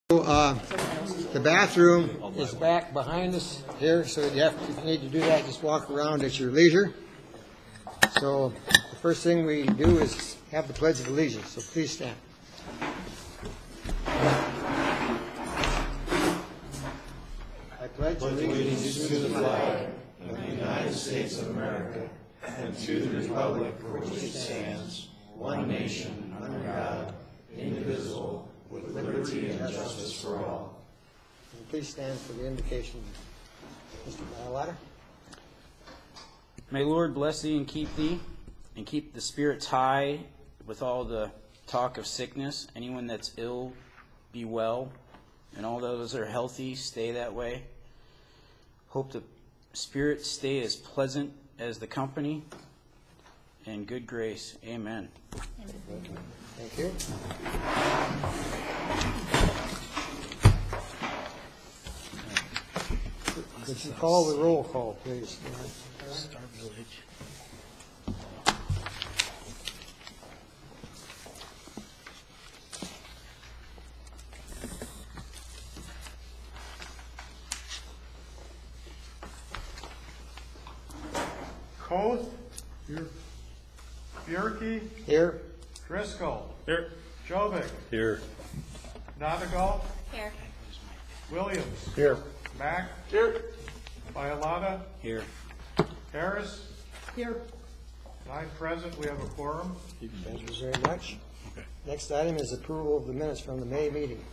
The bathroom is back behind us here, so if you need to do that, just walk around at your leisure. So the first thing we do is have the Pledge of Allegiance, so please stand. I pledge allegiance to the flag of the United States of America and to the republic for which it stands, one nation, under God, indivisible, with liberty and justice for all. And please stand for the invocation. Mr. Bywater. May the Lord bless thee and keep the spirits high with all the talk of sickness. Anyone that's ill, be well. And all those that are healthy, stay that way. Hope the spirits stay as pleasant as the company. And good grace. Amen. Thank you. Could you call the roll call, please? Star Village. Koth. Here. Bjerke. Here. Driscoll. Here. Jovic. Here. Nadagal. Here. Williams. Here. Mack. Here. Violata. Here. Harris. Here. 9 present. We have a quorum. Thank you very much. Next item is approval of the minutes from the May meeting.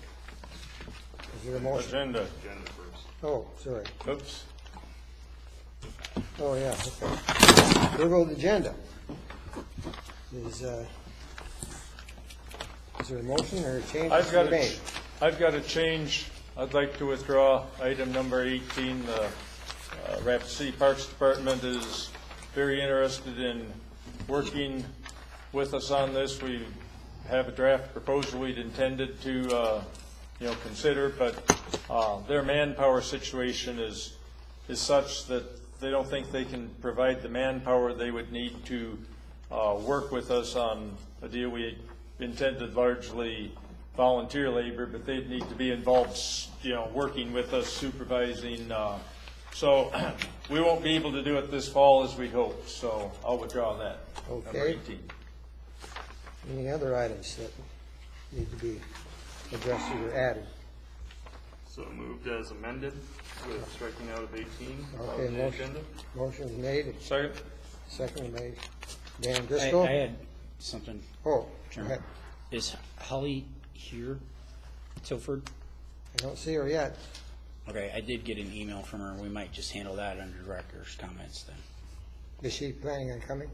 Is there a motion? Agenda first. Oh, sorry. Oops. Oh, yeah, okay. Approval of the agenda. Is there a motion or a change I've got to be made? I've got a change. I'd like to withdraw item number 18. The Rapid City Parks Department is very interested in working with us on this. We have a draft proposal we'd intended to consider, but their manpower situation is such that they don't think they can provide the manpower they would need to work with us on a deal we intended largely volunteer labor, but they'd need to be involved, working with us, supervising. So we won't be able to do it this fall as we hoped, so I'll withdraw that. Okay. Number 18. Any other items that need to be addressed or added? So moved as amended with striking out of 18 Okay, of the agenda. motion's made. Second. Second made. Dan I Driscoll? had something. Oh, go Chairman. ahead. Is Holly here, Tilford? I don't see her yet. Okay, I did get an email from her. We might just handle that under director's comments then. Is she planning on coming?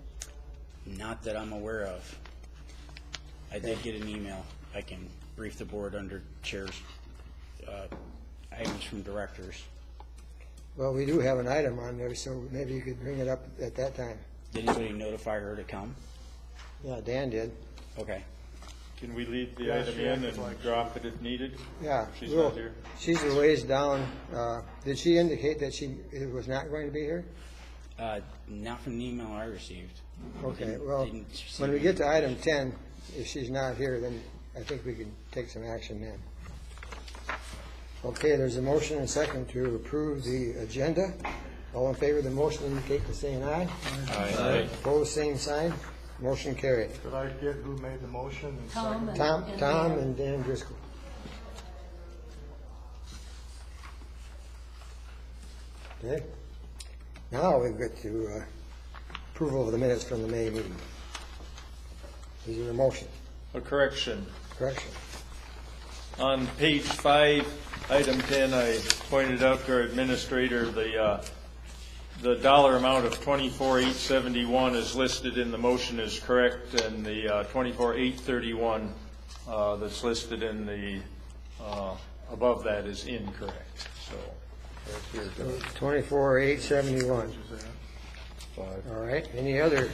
Not that I'm aware of. I did get an email. I can brief the board under chairs, items from directors. Well, we do have an item on there, so maybe you could bring it up at that time. Did anybody notify her to come? Yeah, Dan did. Okay. Can we leave the Yeah, item she in acted and like drop it if needed? Yeah. She's well, not here. She's a ways down. Did she indicate that she was not going to be here? Not from the email I received. Okay, well, Didn't receive when we any. get to item 10, if she's not here, then I think we can take some action then. Okay, there's a motion and second to approve the agenda. All in favor of the motion indicate by saying aye. Aye. Opposed, same sign. Motion carried. Could I get who made the motion? And Tom second? Tom and Dan Driscoll. Okay. Now we've got to approval of the minutes from the May meeting. Is there a motion? A correction. Correction? On page 5, item 10, I pointed out to our administrator the dollar amount of $24,871 is listed in the motion is correct, and the $24,831 that's listed in the above that is incorrect. So that's here. 24,871. All right. Any other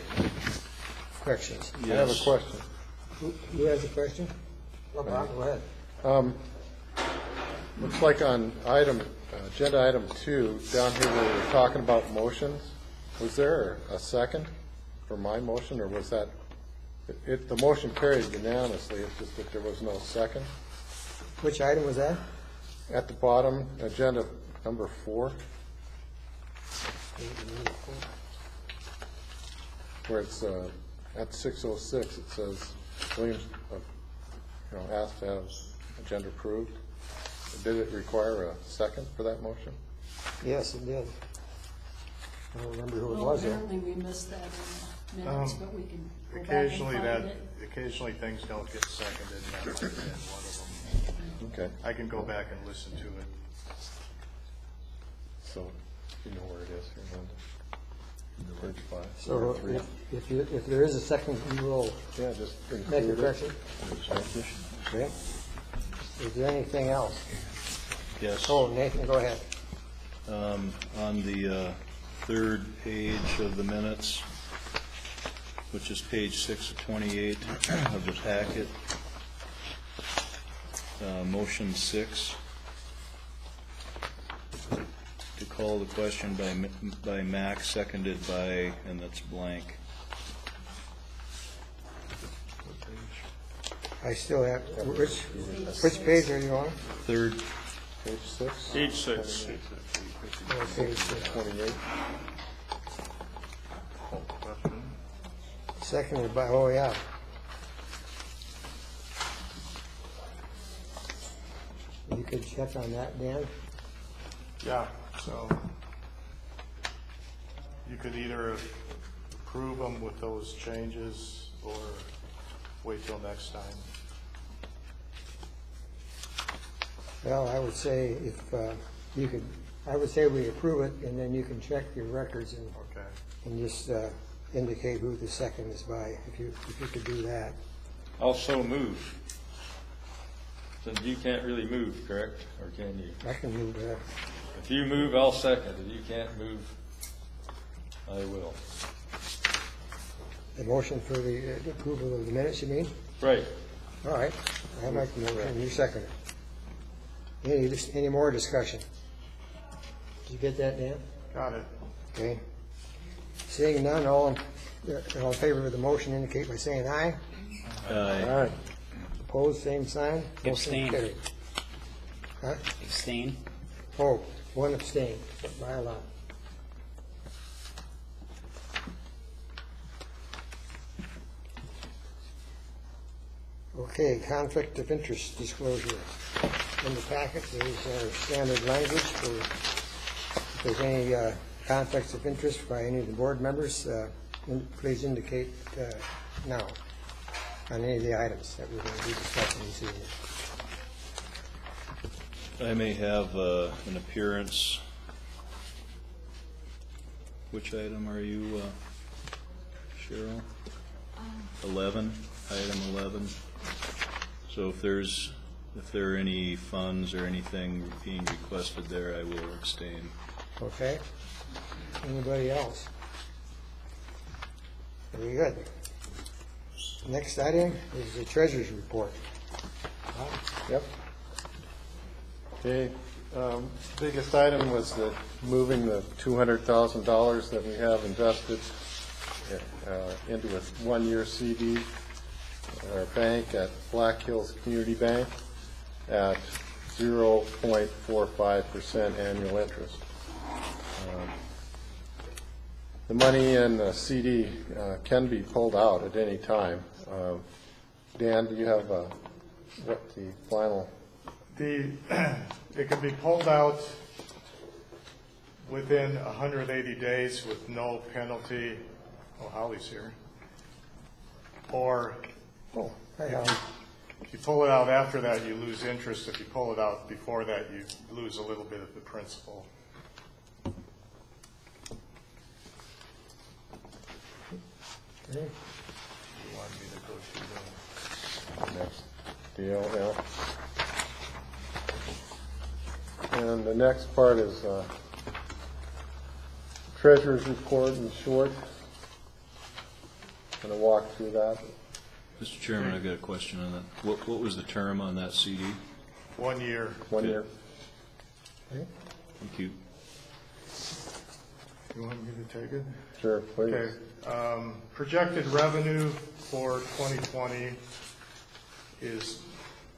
corrections? Yes. I have a question. Who has a question? Go ahead. Looks like on agenda item 2, down here where we're talking about motions, was there a second for my motion, or was that, the motion carried unanimously, it's just that there was no second? Which item was that? At the bottom, agenda number 4, where it's at 6:06, it says Williams, asked to have agenda approved. Did it require a second for that motion? Yes, it did. I don't remember who it Well, was. apparently we missed that in the minutes, but we can go back and Occasionally find it. occasionally things don't get seconded, and that might have been one of them. Okay, I can go back and listen to it. so you know where it is here, Linda. Page 5. So or 3. if there is a second, you will Yeah, just make a include it. correction. Okay. Is there anything else? Yes. Oh, Nathan, go ahead. On the third page of the minutes, which is page 6 of 28 of the packet, motion 6, to call the question by Mac, seconded by, and that's blank. I still have, which page are you on? Third, Page 6, Page 6. Page 28. Question? seconded by, oh, yeah. You could check on that, Dan? Yeah, so you could either approve them with those changes or wait till next time. Well, I would say if you could, I would say we approve it, and then you can check your records Okay. and just indicate who the second is by, if you could do that. Also move. Since you can't really move, correct? Or can you? I can move that. If you move, I'll second. If you can't move, I will. The motion for the approval of the minutes, you mean? Right. All right, I make the motion, you second it. Any more discussion? Did you get that, Dan? Got it. Okay. Seeing none, all in favor of the motion indicate by saying aye. All right. Opposed, same sign. Motion Abstain. carried. Huh? Abstain? Oh, one abstain by a lot. Okay, conflict of interest disclosure. In the packet, there's standard language for if there's any conflicts of interest by any of the board members, please indicate now on any of the items that we're going to be discussing this evening. I may have an appearance. Which item are you, Cheryl? 11, item 11. So if there are any funds or anything being requested there, I will abstain. Okay? Anybody else? Very good. Next item is the treasurer's report. Yep. Okay, biggest item was the moving the $200,000 that we have invested into a one-year CD at our bank at Black Hills Community Bank at 0.45% annual interest. The money in the CD can be pulled out at any time. Dan, do you have what the final? It can be pulled out within 180 days with no penalty. Oh, Holly's here. Or Oh, hey, if you pull it out after that, you lose interest. If you pull it out before that, you lose a little bit of the principal. okay. You want me to go through Next deal, yeah. And the next part is treasurer's report in short. Going to walk through that. Mr. Chairman, I've got a question on that. What was the term on that CD? 1 year? 1 year. Thank you. You want me to take it? Sure, please. Okay. Projected revenue for 2020 is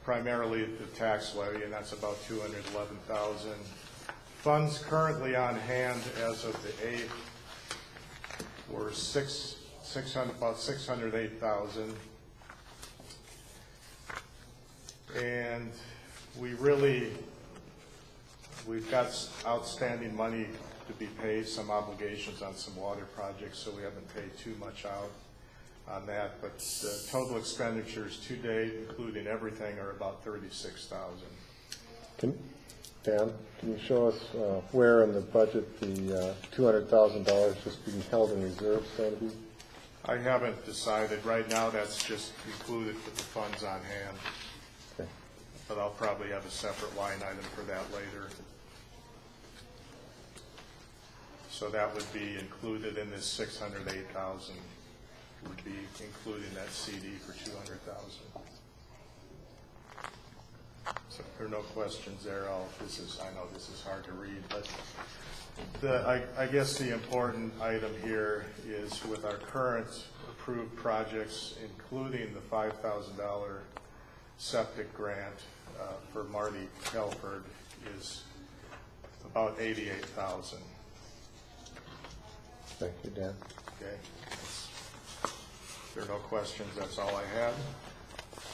primarily the tax levy, and that's about $211,000. Funds currently on hand as of the 8th were about $608,000. And we've got outstanding money to be paid, some obligations on some water projects, so we haven't paid too much out on that. But the total expenditures to date, including everything, are about $36,000. Dan, can you show us where in the budget the $200,000 just being held in reserve is going to be? I haven't decided. Right now, that's just included with the funds on hand. Okay. But I'll probably have a separate line item for that later. So that would be included in this $608,000. Would be including that CD for $200,000. So if there are no questions there, I know this is hard to read, but I guess the important item here is with our current approved projects, including the $5,000 septic grant for Marty Telford, is about $88,000. Thank you, Dan. Okay. If there are no questions, that's all I have.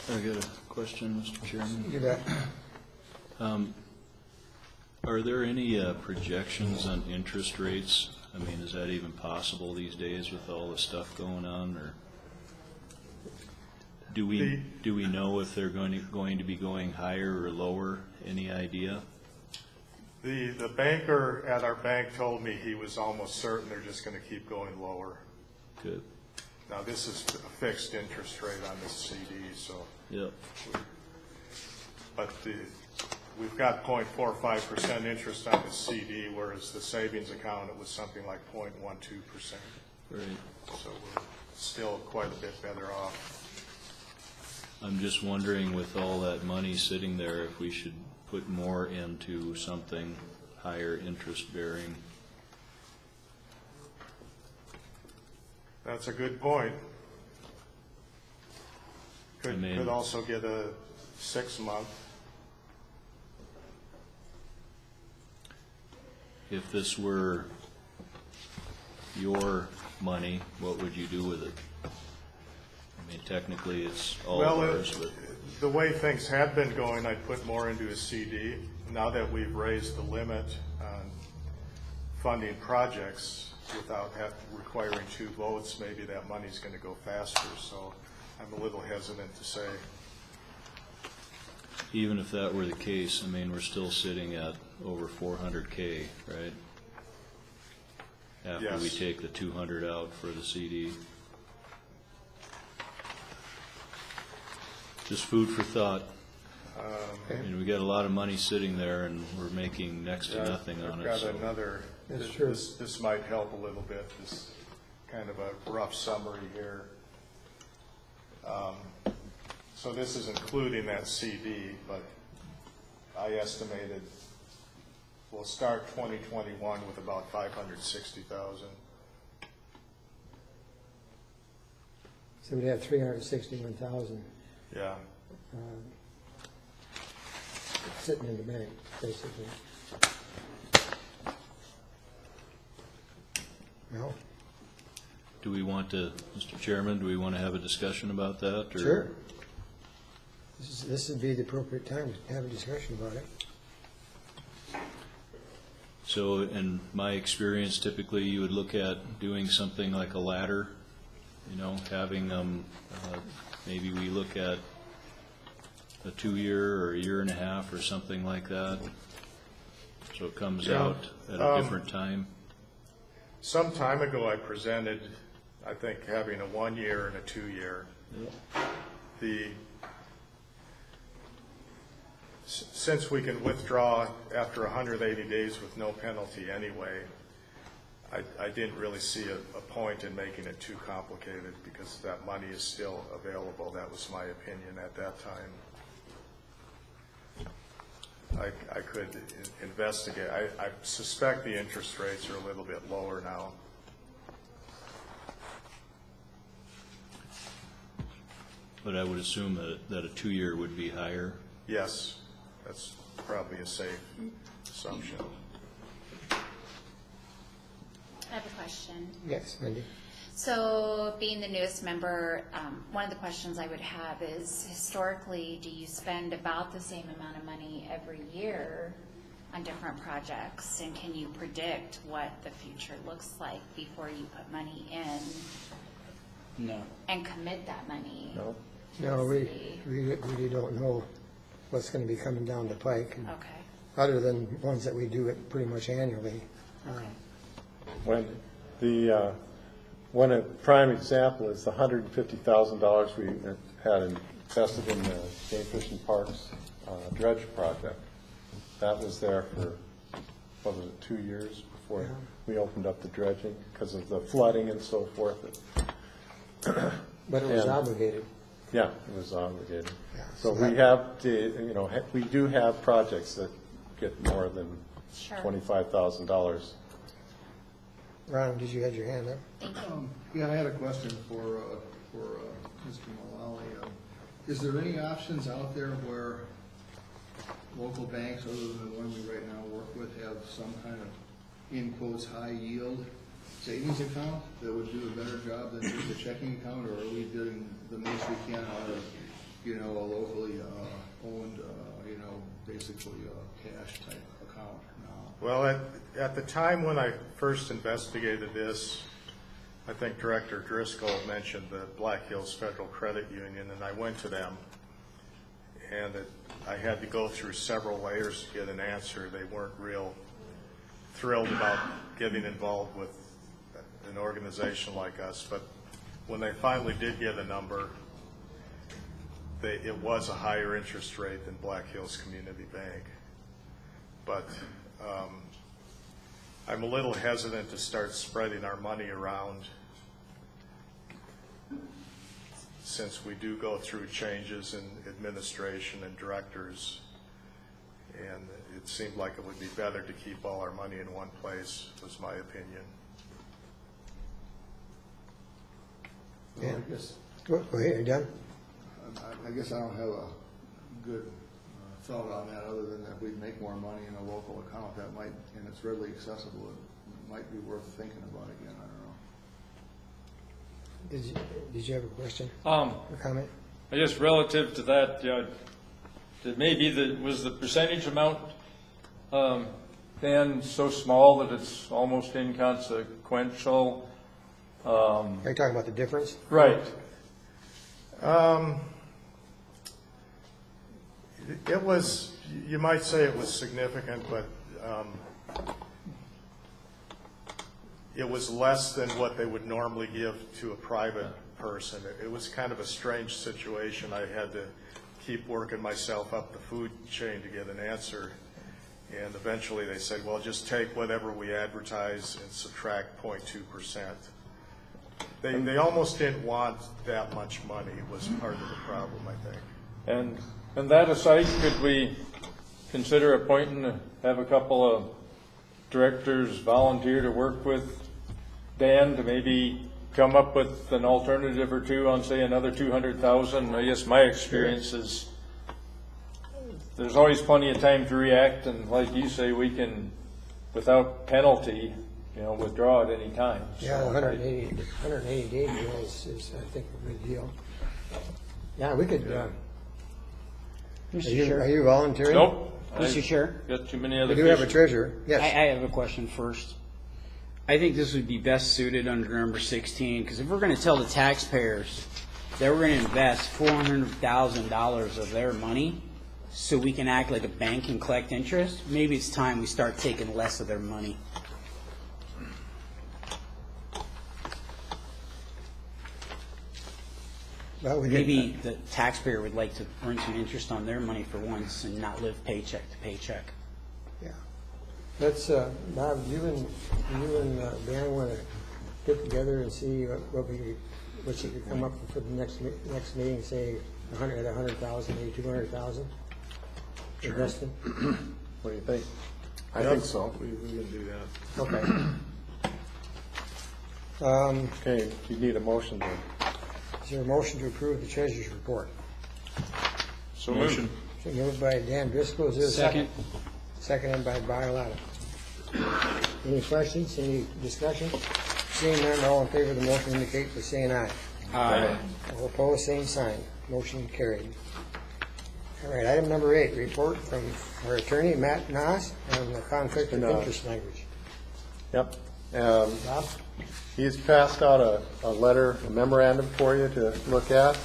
I got a question, Mr. Chairman. You bet. Are there any projections on interest rates? I mean, is that even possible these days with all the stuff going on, or do we know if they're going to be going higher or lower? Any idea? The banker at our bank told me he was almost certain they're just going to keep going lower. Good. Now, this is a fixed interest rate on this CD, so. Yep. But we've got 0.45% interest on the CD, whereas the savings account, it was something like 0.12%. Right. So we're still quite a bit better off. I'm just wondering, with all that money sitting there, if we should put more into something higher interest bearing. That's a good point. Could also get a 6-month. If this were your money, what would you do with it? I mean, technically, it's all ours, but The way things had been going, I'd put more into a CD. Now that we've raised the limit on funding projects without requiring 2 votes, maybe that money's going to go faster. So I'm a little hesitant to say. even if that were the case, I mean, we're still sitting at over 400K, right? After we Yes. take the 200 out for the CD. Just food for thought. I mean, we got a lot of money sitting there, and we're making next to nothing on it. I've So got another, That's true. this might help a little bit, this kind of a rough summary here. So this is including that CD, but I estimated we'll start 2021 with about 560,000. So we'd have 361,000 Yeah. sitting in the bank, basically. Well, do we want to, Mr. Chairman, do we want to have a discussion about that? Or? sure. This would be the appropriate time to have a discussion about it. So in my experience, typically you would look at doing something like a ladder, you know, having maybe we look at a 2-year or a 1.5 years or something like that. So it comes out at a different time. Some time ago, I presented, I think, having a 1-year and a 2-year. Since we can withdraw after 180 days with no penalty anyway, I didn't really see a point in making it too complicated because that money is still available. That was my opinion at that time. I could investigate. I suspect the interest rates are a little bit lower now. But I would assume that a 2-year would be higher. Yes, that's probably a safe assumption. I have a question. Yes, Wendy? So, being the newest member, one of the questions I would have is, historically, do you spend about the same amount of money every year on different projects? And can you predict what the future looks like before you put money in No. and commit that money? No? No, we really don't know what's going to be coming down the pike, Okay, other than ones that we do it pretty much annually. okay. When the, one prime example is the $150,000 we had invested in the Game Fish and Parks dredge project. That was there for, what was it, 2 years before we opened up the dredging because of the flooding and so forth. But it was And- obligated. Yeah, it was obligated. Yeah, So so we that- have, we do have projects that get more than Sure. $25,000. Ron, did you have your hand up? Thank you. Yeah, I had a question for Mr. Mullally. Is there any options out there where local banks, other than the one we right now work with, have some kind of, in quotes, high yield savings account that would do a better job than just a checking account, or are we doing the most we can out of, a locally owned, basically a cash type account now? Well, at the time when I first investigated this, I think Director Driscoll mentioned the Black Hills Federal Credit Union, and I went to them, and I had to go through several layers to get an answer. They weren't real thrilled about getting involved with an organization like us, but when they finally did get a number, it was a higher interest rate than Black Hills Community Bank. But I'm a little hesitant to start spreading our money around since we do go through changes in administration and directors, and it seemed like it would be better to keep all our money in one place, was my opinion. Yeah. I guess, Go ahead, you're done? I guess I don't have a good thought on that, other than that if we make more money in a local account, that might, and it's readily accessible, it might be worth thinking about again, I don't know. Did you have a question Um, or comment? I guess relative to that, that maybe was the percentage amount then so small that it's almost inconsequential? Are you talking about the difference? Right. It was, you might say it was significant, but it was less than what they would normally give to a private person. It was kind of a strange situation. I had to keep working myself up the food chain to get an answer. And eventually they said, well, just take whatever we advertise and subtract 0.2%. They almost didn't want that much money, was part of the problem, I think. And that aside, could we consider appointing, have a couple of directors volunteer to work with Dan to maybe come up with an alternative or two on, say, another $200,000? I guess my experience is there's always plenty of time to react, and like you say, we can, without penalty, withdraw at any time. Yeah, 180 day deal is, I think, a good deal. Yeah, we could, are you volunteering? Nope. Mr. Chair, Got too many other We do have a fish. treasurer, I yes. have a question first. I think this would be best suited under number 16, because if we're going to tell the taxpayers that we're going to invest $400,000 of their money so we can act like a bank and collect interest, maybe it's time we start taking less of their money. Well, we Maybe did- the taxpayer would like to earn some interest on their money for once and not live paycheck to paycheck. Yeah. Let's, Bob, you and Dan want to get together and see what you could come up with for the next meeting, say 100,000, maybe 200,000? Investing? What do you think? I think so. We can do that. Okay. Okay, you need a motion to Is there a motion to approve the treasurer's report? So moved. So moved by Dan Driscoll, is there a second? Seconded by Bialotta. Any questions, any discussion? Seeing none, all in favor of the motion indicate by saying aye. Aye. All opposed, same sign. Motion carried. All right, item number 8, report from our attorney, Matt Nass, on the conflict of interest language. Yep. Bob? He's passed out a letter, a memorandum for you to look at.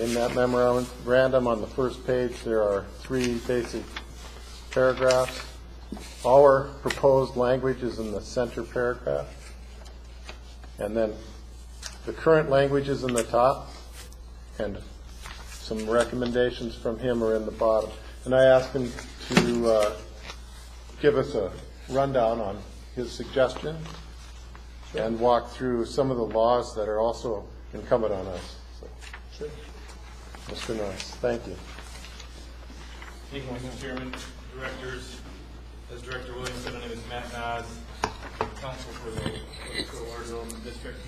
In that memorandum, on the first page, there are 3 basic paragraphs. Our proposed language is in the center paragraph. And then the current language is in the top, and some recommendations from him are in the bottom. And I asked him to give us a rundown on his suggestion and walk through some of the laws that are also incumbent on us. So, Mr. Nice, thank you. Thank you, Mr. Chairman, directors. As Director Williams said, my name is Matt Nas, counsel for the Dakota Water Development District.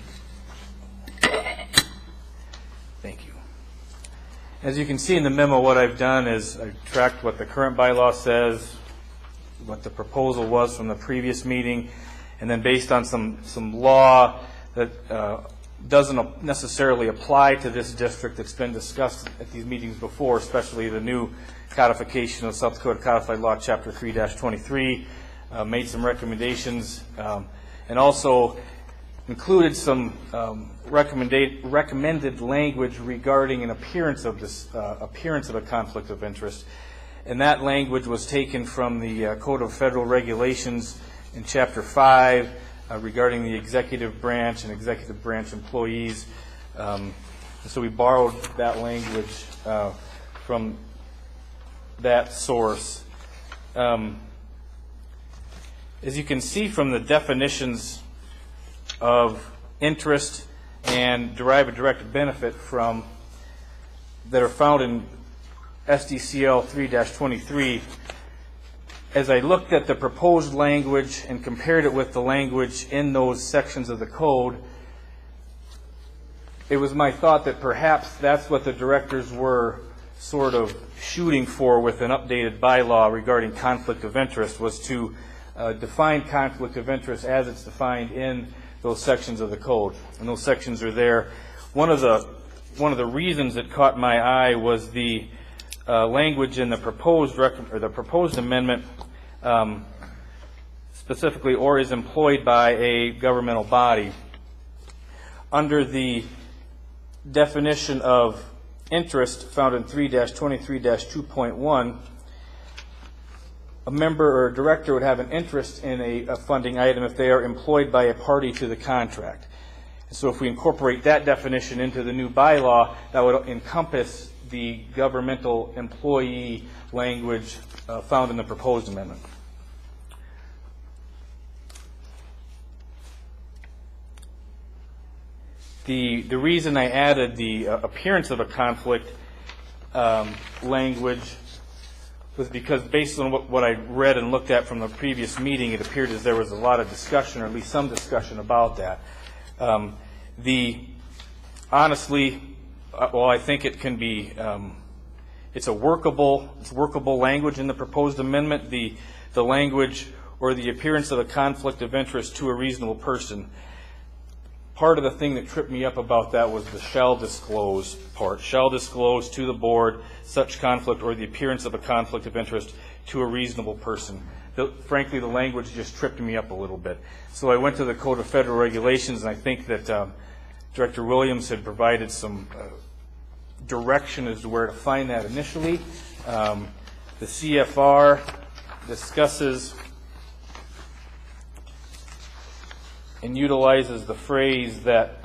Thank you. As you can see in the memo, what I've done is I've tracked what the current bylaw says, what the proposal was from the previous meeting, and then based on some law that doesn't necessarily apply to this district that's been discussed at these meetings before, especially the new codification of South Dakota Codified Law, Chapter 3-23, made some recommendations, and also included some recommended language regarding an appearance of a conflict of interest. And that language was taken from the Code of Federal Regulations in Chapter 5 regarding the executive branch and executive branch employees. So we borrowed that language from that source. As you can see from the definitions of interest and derive a direct benefit from that are found in SDCL 3-23, as I looked at the proposed language and compared it with the language in those sections of the code, it was my thought that perhaps that's what the directors were sort of shooting for with an updated bylaw regarding conflict of interest, was to define conflict of interest as it's defined in those sections of the code. And those sections are there. One of the reasons that caught my eye was the language in the proposed amendment, specifically, or is employed by a governmental body. Under the definition of interest found in 3-23-2.1, a member or a director would have an interest in a funding item if they are employed by a party to the contract. So if we incorporate that definition into the new bylaw, that would encompass the governmental employee language found in the proposed amendment. The reason I added the appearance of a conflict language was because based on what I read and looked at from the previous meeting, it appeared as there was a lot of discussion, or at least some discussion about that. Honestly, I think it can be, it's workable language in the proposed amendment. The language or the appearance of a conflict of interest to a reasonable person. Part of the thing that tripped me up about that was the shall disclose part. Shall disclose to the board such conflict or the appearance of a conflict of interest to a reasonable person. Frankly, the language just tripped me up a little bit. So I went to the Code of Federal Regulations, and I think that Director Williams had provided some direction as to where to find that initially. The CFR discusses and utilizes the phrase that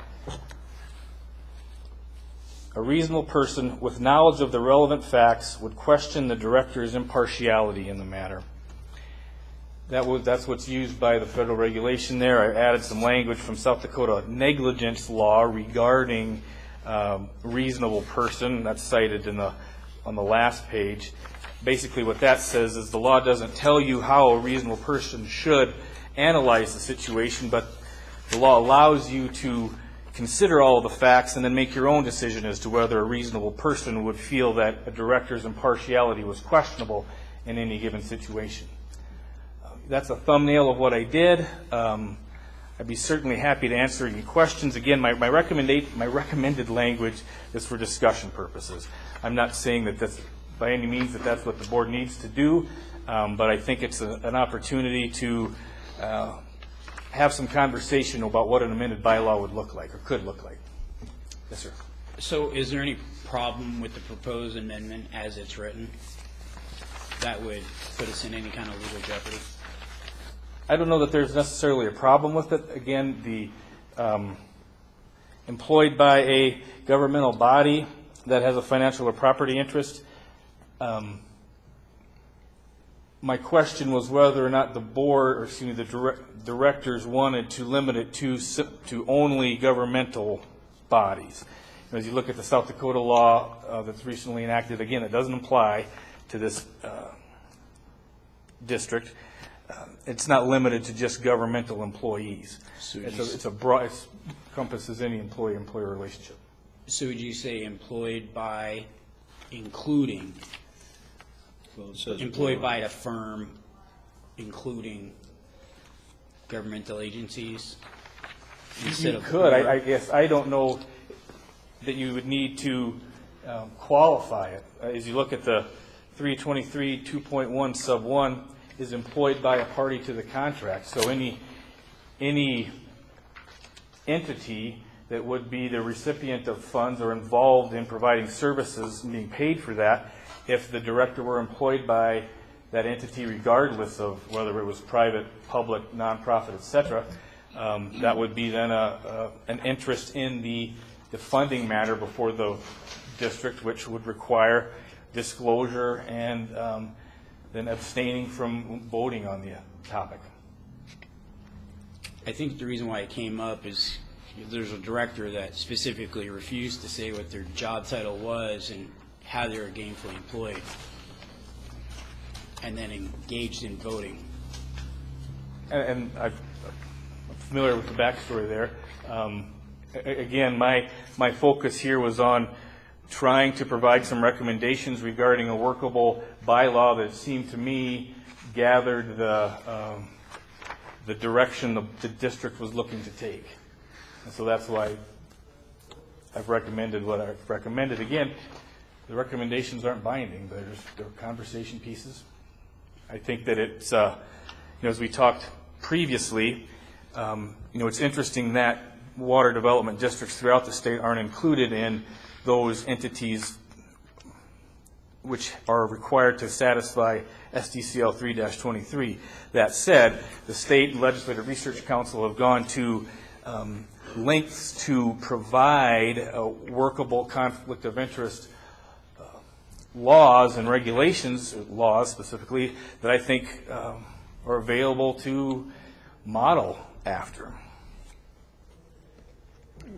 a reasonable person with knowledge of the relevant facts would question the director's impartiality in the matter. That's what's used by the federal regulation there. I added some language from South Dakota negligence law regarding reasonable person. That's cited on the last page. Basically what that says is the law doesn't tell you how a reasonable person should analyze the situation, but the law allows you to consider all of the facts and then make your own decision as to whether a reasonable person would feel that a director's impartiality was questionable in any given situation. That's a thumbnail of what I did. I'd be certainly happy to answer any questions. Again, my recommended language is for discussion purposes. I'm not saying that that's by any means that that's what the board needs to do, but I think it's an opportunity to have some conversation about what an amended bylaw would look like or could look like. Yes, sir. So is there any problem with the proposed amendment as it's written that would put us in any kind of legal jeopardy? I don't know that there's necessarily a problem with it. Again, the employed by a governmental body that has a financial or property interest. My question was whether or not the board, or excuse me, the directors wanted to limit it to only governmental bodies. And as you look at the South Dakota law that's recently enacted, again, it doesn't apply to this district. It's not limited to just governmental employees. So It's a broad, it encompasses any employee-employer relationship. So would you say employed by, including, Well, it says employed by a firm, including governmental agencies? Instead You of could. I guess I don't know that you would need to qualify it. As you look at the 323 2.1 sub 1 is employed by a party to the contract. So any entity that would be the recipient of funds or involved in providing services and being paid for that, if the director were employed by that entity regardless of whether it was private, public, nonprofit, etc., that would be then an interest in the funding matter before the district, which would require disclosure and then abstaining from voting on the topic. I think the reason why it came up is there's a director that specifically refused to say what their job title was and how they were gainfully employed, and then engaged in voting. And I'm familiar with the backstory there. Again, my focus here was on trying to provide some recommendations regarding a workable bylaw that seemed to me gathered the direction the district was looking to take. And so that's why I've recommended what I've recommended. Again, the recommendations aren't binding, but they're conversation pieces. I think that it's, as we talked previously, it's interesting that water development districts throughout the state aren't included in those entities which are required to satisfy SDCL 3-23. That said, the State Legislative Research Council have gone to lengths to provide a workable conflict of interest laws and regulations, laws specifically, that I think are available to model after.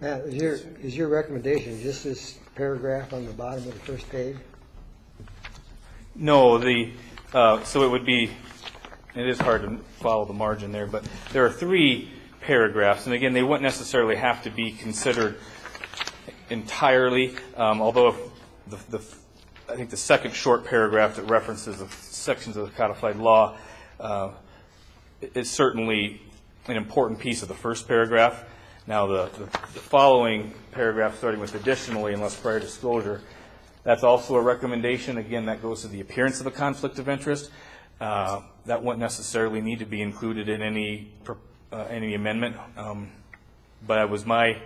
Matt, is your recommendation just this paragraph on the bottom of the first page? No, so it would be, it is hard to follow the margin there, but there are 3 paragraphs, and again, they wouldn't necessarily have to be considered entirely, although I think the second short paragraph that references the sections of the codified law is certainly an important piece of the first paragraph. Now, the following paragraph, starting with additionally, unless prior disclosure, that's also a recommendation. Again, that goes to the appearance of a conflict of interest. That wouldn't necessarily need to be included in any amendment. But it was my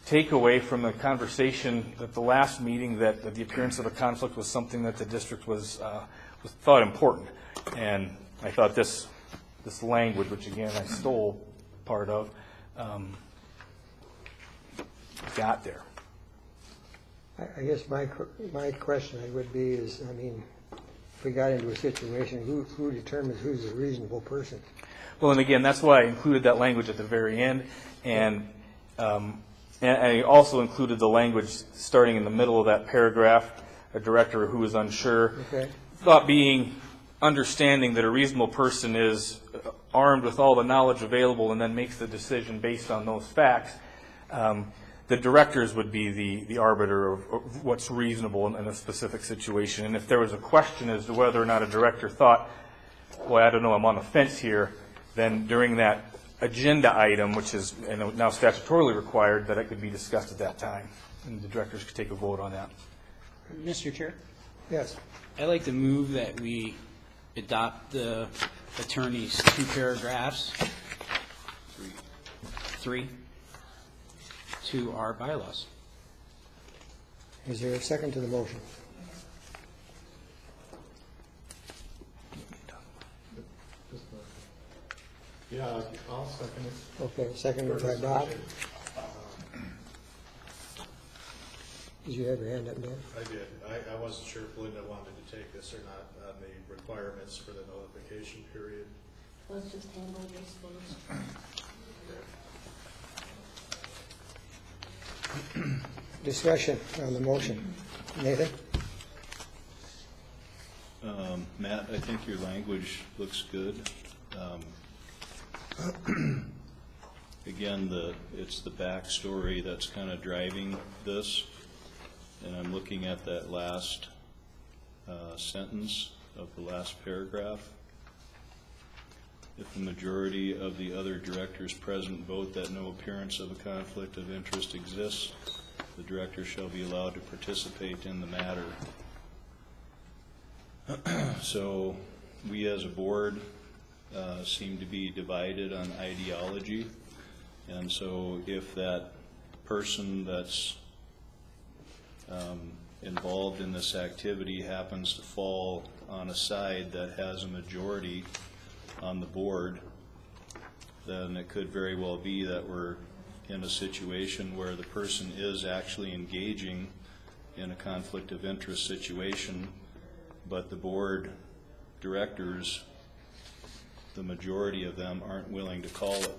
takeaway from the conversation at the last meeting that the appearance of a conflict was something that the district was thought important. And I thought this language, which again I stole part of, got there. I guess my question would be is, if we got into a situation, who determines who's a reasonable person? Well, and again, that's why I included that language at the very end, and I also included the language starting in the middle of that paragraph, a director who is unsure. Okay. Thought being understanding that a reasonable person is armed with all the knowledge available and then makes the decision based on those facts. The directors would be the arbiter of what's reasonable in a specific situation. And if there was a question as to whether or not a director thought, well, I don't know, I'm on the fence here, then during that agenda item, which is now statutorily required, that it could be discussed at that time, and the directors could take a vote on that. Mr. Chair, Yes. I'd like to move that we adopt the attorney's 2 paragraphs, 3, to our bylaws. Is there a second to the motion? Yeah, I'll second it. Okay, seconded by Bob. Did you have your hand up, Dan? I did. I wasn't sure if Linda wanted to take this or not on the requirements for the notification period. Let's just handle this first. Discussion on the motion. Nathan? Matt, I think your language looks good. Again, it's the backstory that's kind of driving this, and I'm looking at that last sentence of the last paragraph. If the majority of the other directors present vote that no appearance of a conflict of interest exists, the director shall be allowed to participate in the matter. So we as a board seem to be divided on ideology, and so if that person that's involved in this activity happens to fall on a side that has a majority on the board, then it could very well be that we're in a situation where the person is actually engaging in a conflict of interest situation, but the board directors, the majority of them, aren't willing to call it.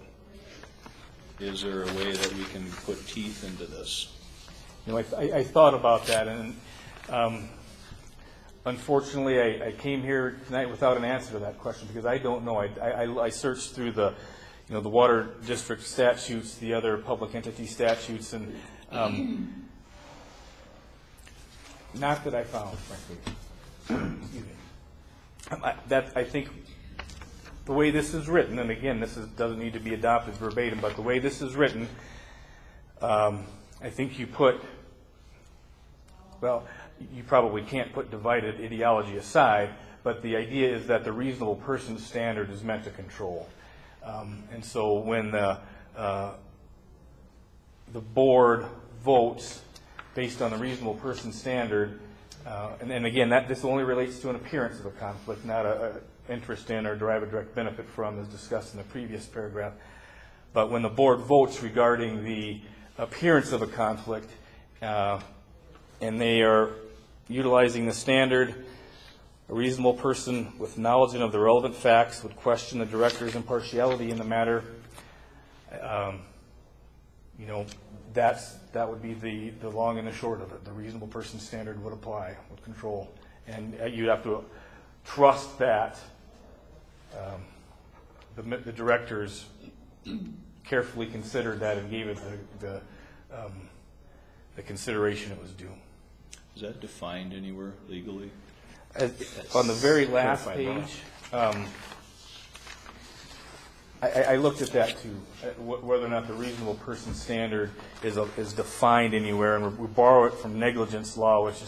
Is there a way that we can put teeth into this? You know, I thought about that, and unfortunately, I came here tonight without an answer to that question because I don't know. I searched through the water district statutes, the other public entity statutes, and not that I found, frankly. Excuse me. I think the way this is written, and again, doesn't need to be adopted verbatim, but the way this is written, I think you put, well, you probably can't put divided ideology aside, but the idea is that the reasonable person standard is meant to control. And so when the board votes based on the reasonable person standard, and again, this only relates to an appearance of a conflict, not an interest in or derive a direct benefit from, as discussed in the previous paragraph. But when the board votes regarding the appearance of a conflict, and they are utilizing the standard, a reasonable person with knowledge of the relevant facts would question the director's impartiality in the matter. That would be the long and the short of it. The reasonable person standard would apply, would control. And you'd have to trust that the directors carefully considered that and gave it the consideration it was due. Is that defined anywhere legally? On the very last page, I looked at that too, whether or not the reasonable person standard is defined anywhere, and we borrow it from negligence law, which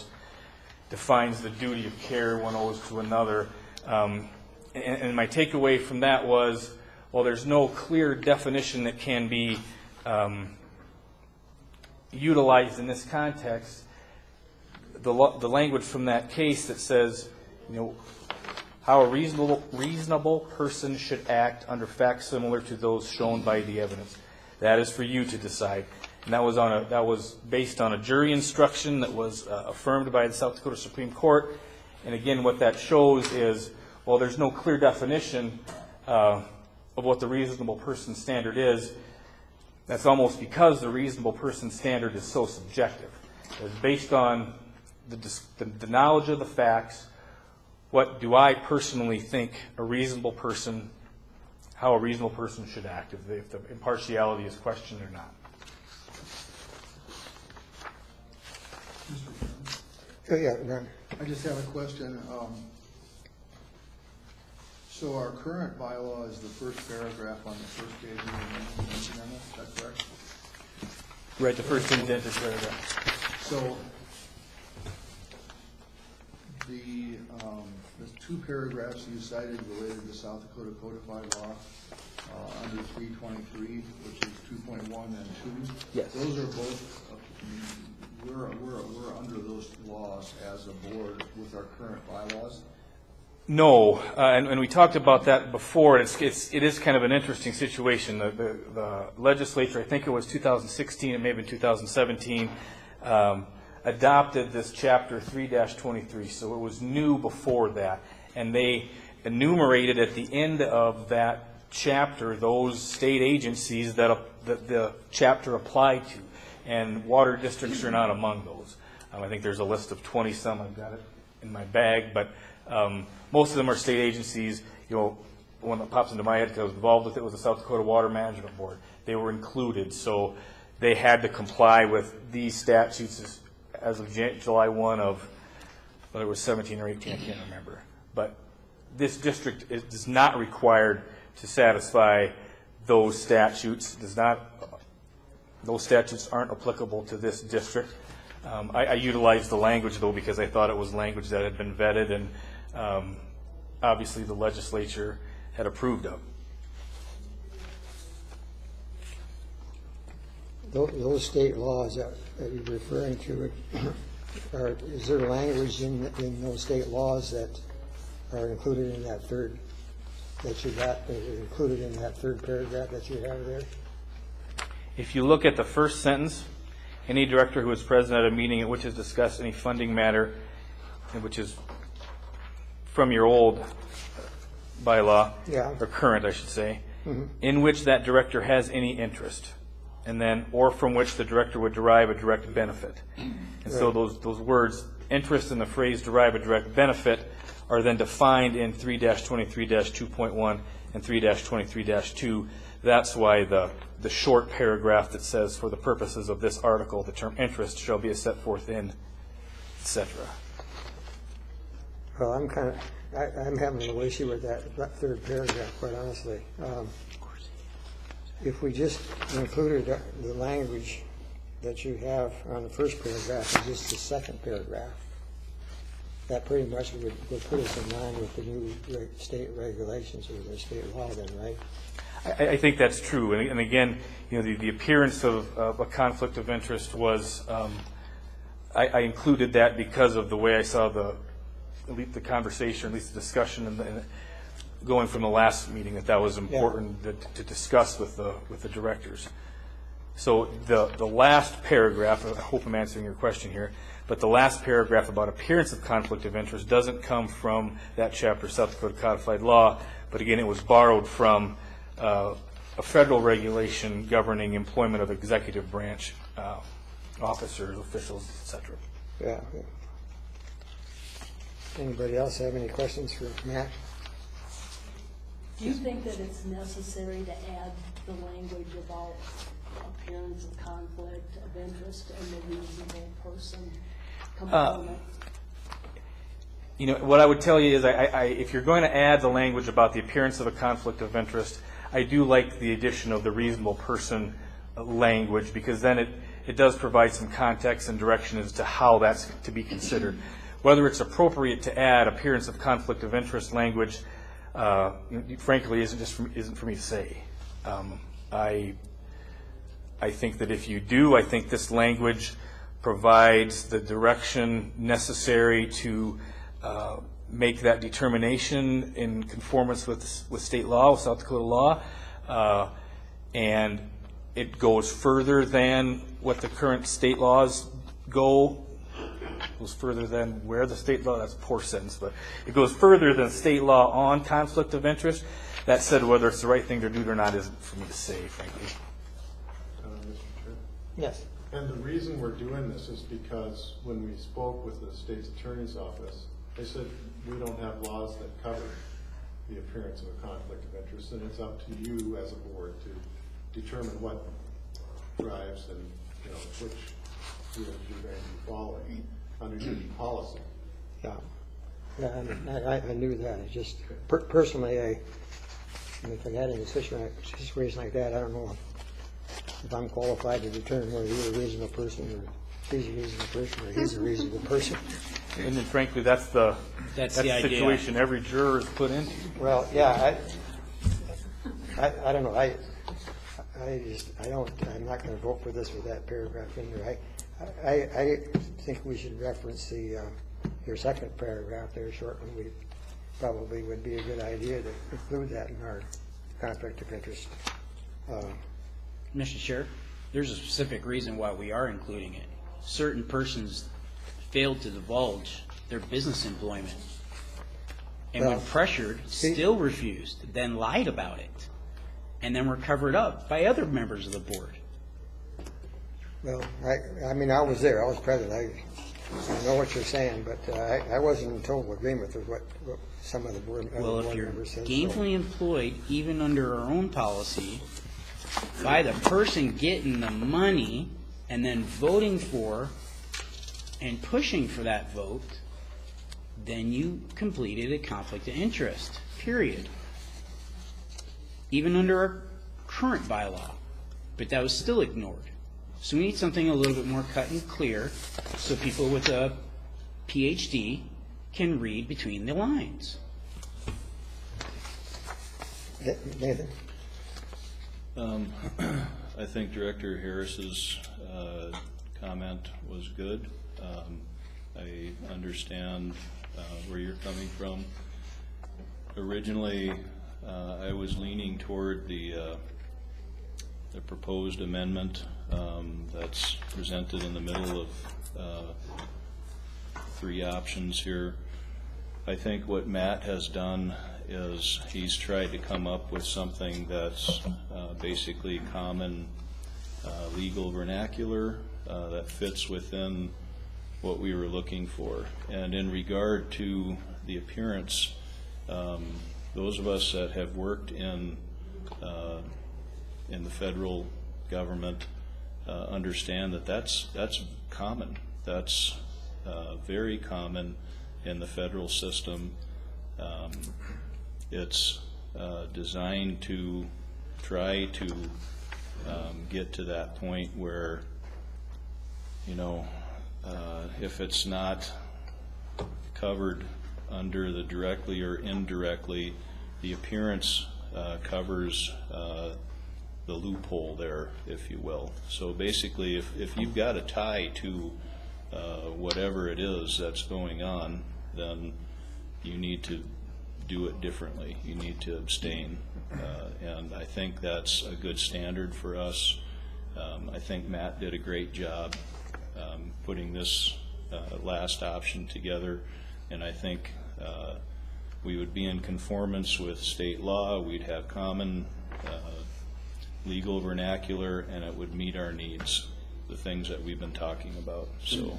defines the duty of care one owes to another. And my takeaway from that was, well, there's no clear definition that can be utilized in this context. The language from that case that says, how a reasonable person should act under facts similar to those shown by the evidence. That is for you to decide. And that was based on a jury instruction that was affirmed by the South Dakota Supreme Court. And again, what that shows is, well, there's no clear definition of what the reasonable person standard is. That's almost because the reasonable person standard is so subjective. It's based on the knowledge of the facts. What do I personally think how a reasonable person should act, if the impartiality is questioned or not. Oh, yeah, Ron. I just have a question. So our current bylaw is the first paragraph on the first page of the amendment, is that correct? Right, the first indented paragraph. So the two paragraphs you cited related to South Dakota codified law under 323, which is 2.1 and 2. Yes. Those are both, we're under those laws as a board with our current bylaws. No, and we talked about that before. It is kind of an interesting situation. The legislature, I think it was 2016, it may have been 2017, adopted this chapter 3-23, so it was new before that. And they enumerated at the end of that chapter those state agencies that the chapter applied to, and water districts are not among those. I think there's a list of 20-some. I've got it in my bag, but most of them are state agencies. You know, one that pops into my head because I was involved with it was the South Dakota Water Management Board. They were included, so they had to comply with these statutes as of July 1 of, whether it was 17 or 18, I can't remember. But this district is not required to satisfy those statutes. Those statutes aren't applicable to this district. I utilized the language, though, because I thought it was language that had been vetted and obviously the legislature had approved of. Those state laws that you're referring to, is there language in those state laws that are included in that third, that you got, included in that third paragraph that you have there? If you look at the first sentence, any director who is present at a meeting at which is discussed any funding matter, which is from your old bylaw, or current, I should say, in which that director has any interest, and then, or from which the director would derive a direct benefit. And so those words, interest and the phrase derive a direct benefit, are then defined in 3-23-2.1 and 3-23-2. That's why the short paragraph that says, for the purposes of this article, the term interest shall be set forth in, etc. Well, I'm having a little issue with that third paragraph, quite honestly. If we just included the language that you have on the first paragraph and just the second paragraph, that pretty much would put us in line with the new state regulations or the state law then, right? I think that's true. And again, you know, the appearance of a conflict of interest was, I included that because of the way I saw the conversation, at least the discussion, and going from the last meeting, that was important to discuss with the directors. So the last paragraph, I hope I'm answering your question here, but the last paragraph about appearance of conflict of interest doesn't come from that chapter, South Dakota Codified Law, but again, it was borrowed from a federal regulation governing employment of executive branch officers, officials, etc. Yeah. Anybody else have any questions for Matt? Do you think that it's necessary to add the language about appearance of conflict of interest and the reasonable person component? You know, what I would tell you is, if you're going to add the language about the appearance of a conflict of interest, I do like the addition of the reasonable person language, because then it does provide some context and direction as to how that's to be considered. Whether it's appropriate to add appearance of conflict of interest language, frankly, isn't for me to say. I think that if you do, I think this language provides the direction necessary to make that determination in conformance with state law, with South Dakota law, and it goes further than what the current state laws go. Goes further than where the state law, that's a poor sentence, but it goes further than state law on conflict of interest. That said, whether it's the right thing to do or not isn't for me to say, frankly. Mr. Chair? Yes. And the reason we're doing this is because when we spoke with the state's attorney's office, they said we don't have laws that cover the appearance of a conflict of interest, and it's up to you as a board to determine what drives and which field you're going to be following. underneath policy. Yeah, I knew that. It's just, personally, if I had any situation like that, I don't know if I'm qualified to determine whether you're a reasonable person, or she's a reasonable person, or he's a reasonable person. And then frankly, that's the idea. situation every juror is put into. Well, yeah, I don't know. I'm not going to vote for this with that paragraph in there. I think we should reference your second paragraph there, short one. We probably would be a good idea to include that in our conflict of interest. Mr. Chair, there's a specific reason why we are including it. Certain persons failed to divulge their business employment, and when pressured, still refused, then lied about it, and then were covered up by other members of the board. Well, I mean, I was there. I was present. I know what you're saying, but I wasn't in total agreement with what some of the board members said. Gainfully employed, even under our own policy, by the person getting the money and then voting for and pushing for that vote, then you completed a conflict of interest, period. Even under our current bylaw. But that was still ignored. So we need something a little bit more cut and clear so people with a PhD can read between the lines. Nathan? I think Director Harris's comment was good. I understand where you're coming from. Originally, I was leaning toward the proposed amendment that's presented in the middle of three options here. I think what Matt has done is he's tried to come up with something that's basically common legal vernacular that fits within what we were looking for. And in regard to the appearance, those of us that have worked in the federal government understand that that's common. That's very common in the federal system. It's designed to try to get to that point where, you know, if it's not covered under the directly or indirectly, the appearance covers the loophole there, if you will. So basically, if you've got a tie to whatever it is that's going on, then you need to do it differently. You need to abstain. And I think that's a good standard for us. I think Matt did a great job putting this last option together, and I think we would be in conformance with state law. We'd have common legal vernacular, and it would meet our needs, the things that we've been talking about. So,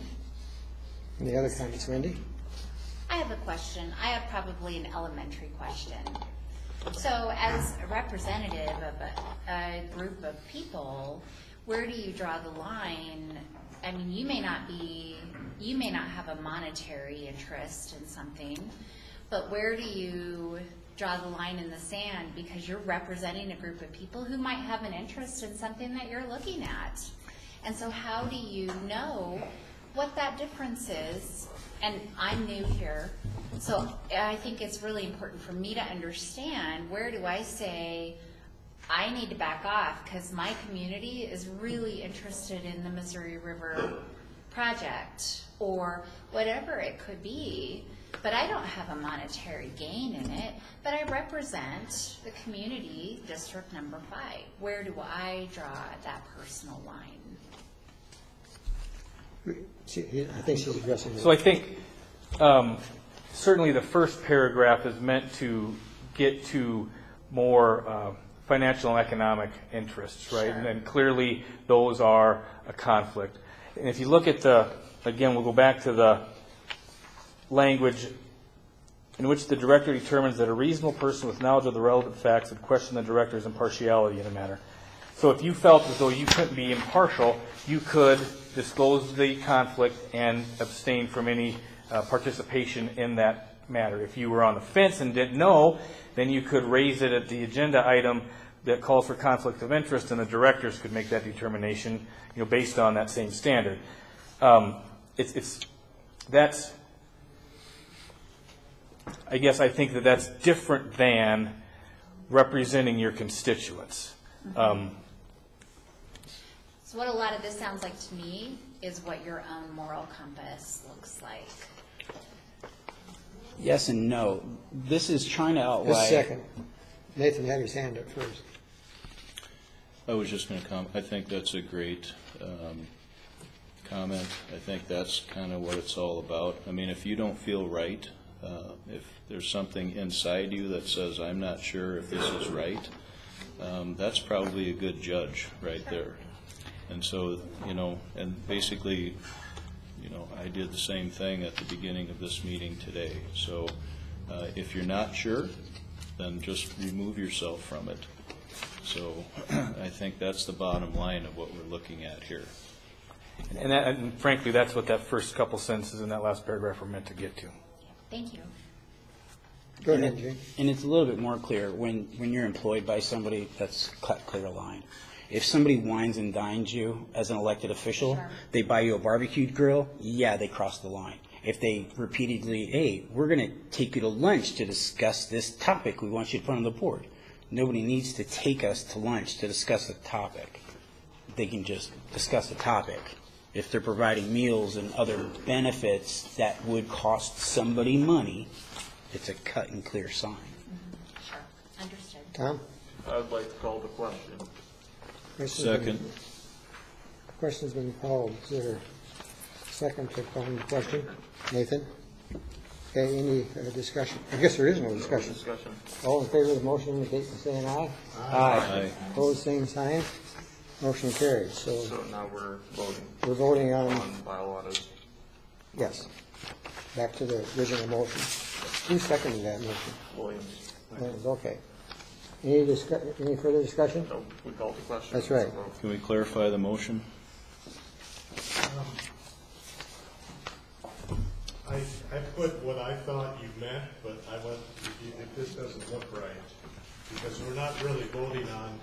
Any other comments, Wendy? I have a question. I have probably an elementary question. So as a representative of a group of people, where do you draw the line? I mean, you may not have a monetary interest in something, but where do you draw the line in the sand, because you're representing a group of people who might have an interest in something that you're looking at? And so how do you know what that difference is? And I'm new here, so I think it's really important for me to understand, where do I say I need to back off because my community is really interested in the Missouri River project or whatever it could be, but I don't have a monetary gain in it, but I represent the community, District Number 5. Where do I draw that personal line? I think she's addressing So I think certainly the first paragraph is meant to get to more financial and economic interests, right? Sure. And then clearly those are a conflict. And if you look at again, we'll go back to the language in which the director determines that a reasonable person with knowledge of the relevant facts would question the director's impartiality in a matter. So if you felt as though you couldn't be impartial, you could disclose the conflict and abstain from any participation in that matter. If you were on the fence and didn't know, then you could raise it at the agenda item that calls for conflict of interest, and the directors could make that determination, based on that same standard. I guess I think that's different than representing your constituents. So what a lot of this sounds like to me is what your own moral compass looks like. Yes and no. This is trying to outweigh. Just a second. Nathan had his hand up first. I was just going to comment. I think that's a great comment. I think that's kind of what it's all about. I mean, if you don't feel right, if there's something inside you that says, I'm not sure if this is right, that's probably a good judge right there. And so, and basically, I did the same thing at the beginning of this meeting today. So if you're not sure, then just remove yourself from it. So I think that's the bottom line of what we're looking at here. And frankly, that's what that first couple sentences in that last paragraph are meant to get to. Thank you. Go ahead, Jane. And it's a little bit more clear when you're employed by somebody, that's cut clear line. If somebody wines and dines you as an elected official, Sure. They buy you a barbecued grill, yeah, they cross the line. If they repeatedly, hey, we're going to take you to lunch to discuss this topic we want you to put on the board. Nobody needs to take us to lunch to discuss the topic. They can just discuss the topic. If they're providing meals and other benefits that would cost somebody money, it's a cut and clear sign. Sure. Understood. Tom? I'd like to call the question. Second. Question's been called. Is there a second to call the question? Nathan? Okay, any discussion? I guess there is no discussion. All in favor of the motion indicate by saying aye. Aye. Opposed, same sign. Motion carries. So now we're voting we're voting on, bylaws. yes, back to the original motion. Who seconded that motion? Williams. Okay. Any further discussion? No, we called the question. That's right. Can we clarify the motion? I put what I thought you meant, but if this doesn't look right, because we're not really voting on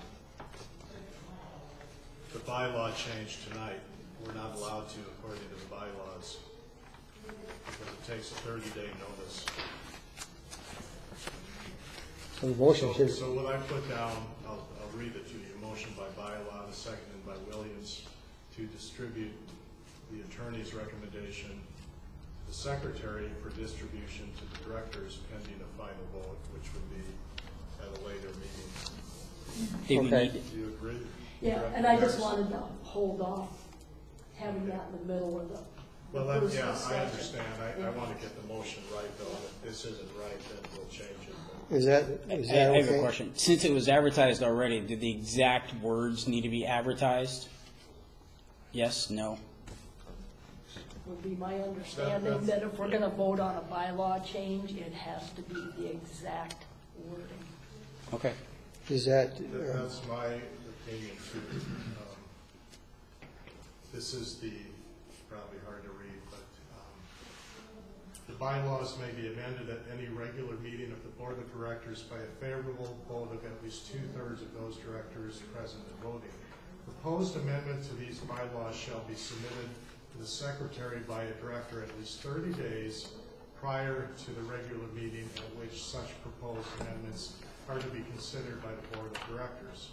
the bylaw change tonight. We're not allowed to according to the bylaws, because it takes a 30-day notice. So the motion should, So what I put down, I'll read it to you. Motion by bylaw, seconded by Williams, to distribute the attorney's recommendation to the secretary for distribution to the directors pending a final vote, which would be at a later meeting. Okay. Do you agree? Yeah, and I just wanted to hold off having that in the middle of the Well, first yeah, I discussion. understand. I want to get the motion right, though. If this isn't right, then we'll change it. is that I have a okay? question. Since it was advertised already, did the exact words need to be advertised? Yes, no? Would be my understanding that if we're going to vote on a bylaw change, it has to be the exact wording. Okay. Is that, That's my opinion, too. This is probably hard to read, but the bylaws may be amended at any regular meeting of the Board of Directors by a favorable vote of at least 2/3 of those directors present and voting. Proposed amendment to these bylaws shall be submitted to the Secretary by a director at least 30 days prior to the regular meeting at which such proposed amendments are to be considered by the Board of Directors.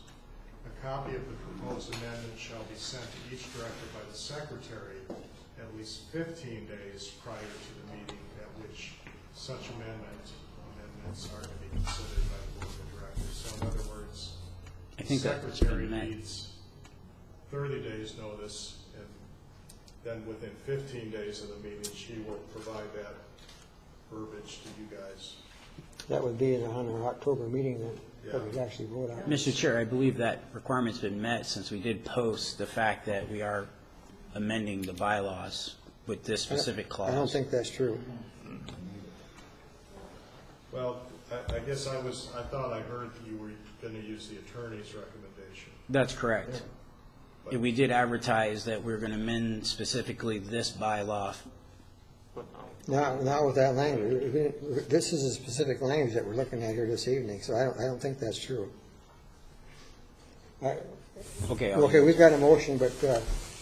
A copy of the proposed amendment shall be sent to each director by the Secretary at least 15 days prior to the meeting at which such amendments are to be considered by the Board of Directors. So in other words, I think the that's Secretary been met. needs 30 days notice, and then within 15 days of the meeting, she will provide that verbiage to you guys. that would be on our October meeting that Yeah. we actually vote on? Mr. Chair, I believe that requirement's been met since we did post the fact that we are amending the bylaws with this specific clause. I don't think that's true. Well, I guess I thought I heard that you were going to use the attorney's recommendation. That's correct. We did advertise that we're going to amend specifically this bylaw. Not with that language. This is a specific language that we're looking at here this evening, so I don't think that's true. Okay, we've got a motion, but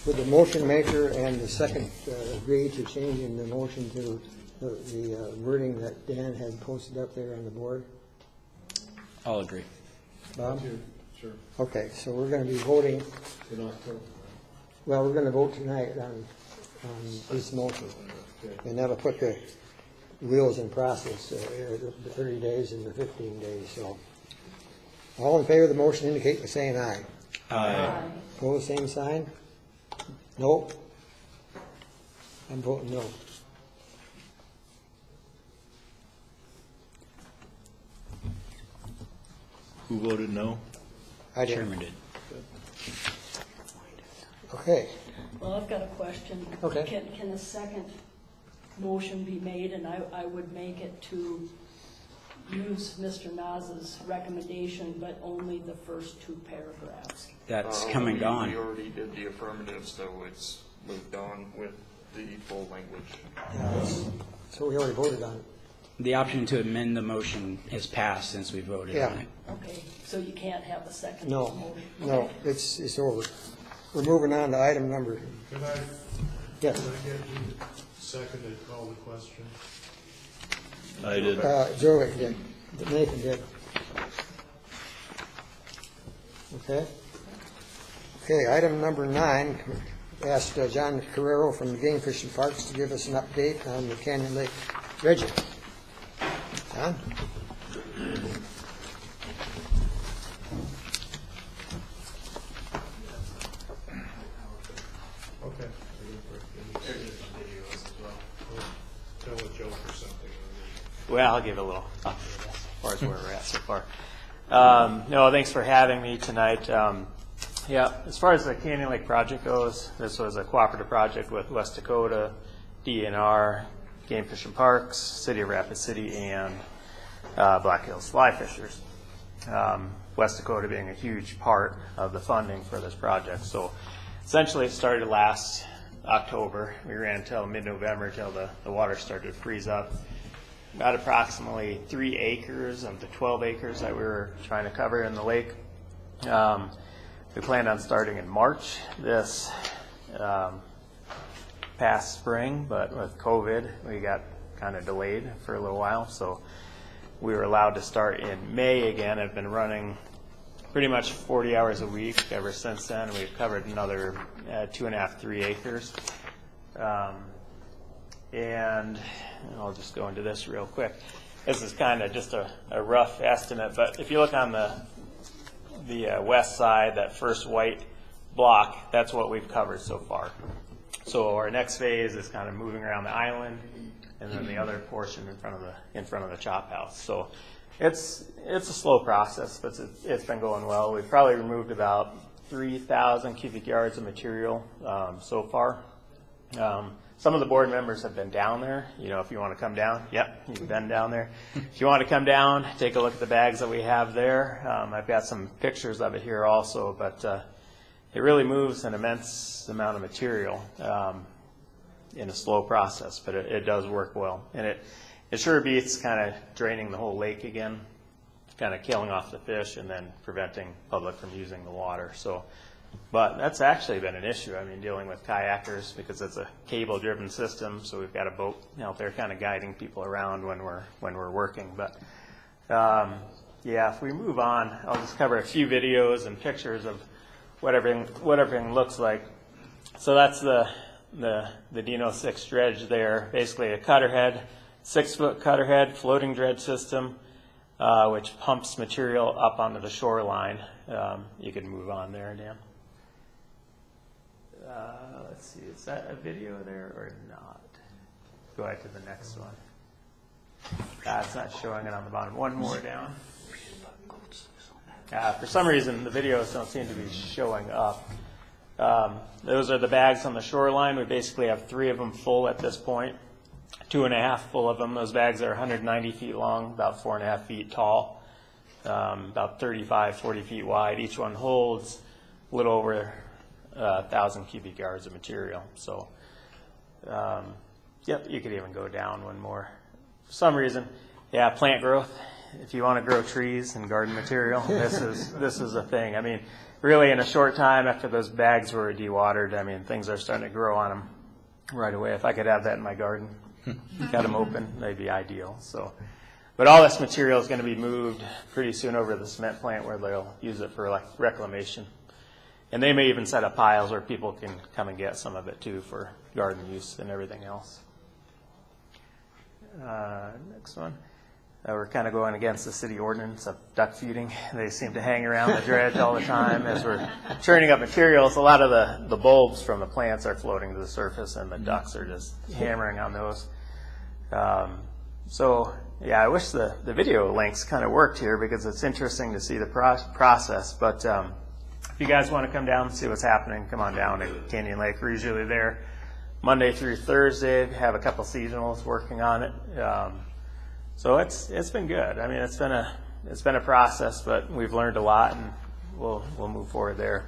would the motion maker and the second agree to changing the motion to the wording that Dan had posted up there on the board? I'll agree. Bob? Sure. Okay, so we're going to be voting, In October. well, we're going to vote tonight on this motion. And that'll put the wheels in process, the 30 days and the 15 days, so. All in favor of the motion indicate by saying aye. Aye. Opposed, same sign? No? I'm voting no. Who voted no? I did. Chairman did. Okay. Well, I've got a question. Okay. Can a second motion be made, and I would make it to use Mr. Naz's recommendation, but only the first two paragraphs? That's come and gone. We already did the affirmative, so it's moved on with the full language. So we already voted on it. The option to amend the motion has passed since we voted on it. Okay, so you can't have a second No, motion? no, it's over. We're moving on to item number, Could I yes. get you second to call the question? I did. Joe did, Nathan did. Okay. Okay, item number 9, asked John Carrero from the Game Fish and Parks to give us an update on the Canyon Lake dredging. John? Okay. Tell a joke or something. Well, I'll give a little update as far as where we're at so far. No, thanks for having me tonight. Yeah, as far as the Canyon Lake project goes, this was a cooperative project with West Dakota, DNR, Game Fish and Parks, City of Rapid City, and Black Hills Fly Fishers. West Dakota being a huge part of the funding for this project. So essentially it started last October. We ran until mid-November till the water started to freeze up. About approximately 3 acres of the 12 acres that we were trying to cover in the lake. We planned on starting in March this past spring, but with COVID, we got kind of delayed for a little while. So we were allowed to start in May again. I've been running pretty much 40 hours a week ever since then. We've covered another 2.5, 3 acres. And I'll just go into this real quick. This is kind of just a rough estimate, but if you look on the west side, that first white block, that's what we've covered so far. So our next phase is kind of moving around the island, and then the other portion in front of the chop house. So it's a slow process, but it's been going well. We've probably removed about 3,000 cubic yards of material so far. Some of the board members have been down there. You know, if you want to come down, yep, you've been down there. If you want to come down, take a look at the bags that we have there. I've got some pictures of it here also, but it really moves an immense amount of material in a slow process, but it does work well. And it sure beats kind of draining the whole lake again, kind of killing off the fish and then preventing public from using the water. So. But that's actually been an issue. I mean, dealing with kayakers because it's a cable-driven system, so we've got a boat out there kind of guiding people around when we're working. But yeah, if we move on, I'll just cover a few videos and pictures of what everything looks like. So that's the Dino 6 dredge there. Basically, a cutterhead, 6-foot cutterhead floating dredge system, which pumps material up onto the shoreline. You can move on there, Dan. Let's see, is that a video there or not? Go ahead to the next one. It's not showing it on the bottom. One more down. For some reason, the videos don't seem to be showing up. Those are the bags on the shoreline. We basically have 3 of them full at this point. 2.5 full of them. Those bags are 190 feet long, about 4.5 feet tall, about 35, 40 feet wide. Each one holds a little over 1,000 cubic yards of material. So, yep, you could even go down one more. For some reason, yeah, plant growth. If you want to grow trees and garden material, this is a thing. I mean, really, in a short time after those bags were dewatered, I mean, things are starting to grow on them right away. If I could have that in my garden, got them open, they'd be ideal. So, but all this material is going to be moved pretty soon over to the cement plant where they'll use it for like reclamation. And they may even set up piles where people can come and get some of it too for garden use and everything else. Next one. We're kind of going against the city ordinance of duck feeding. They seem to hang around the dredge all the time as we're churning up materials. A lot of the bulbs from the plants are floating to the surface, and the ducks are just hammering on those. So, yeah, I wish the video links kind of worked here because it's interesting to see the process. But if you guys want to come down and see what's happening, come on down to Canyon Lake. We're usually there Monday through Thursday. We have a couple seasonals working on it. So it's been good. I mean, it's been a process, but we've learned a lot, and we'll move forward there.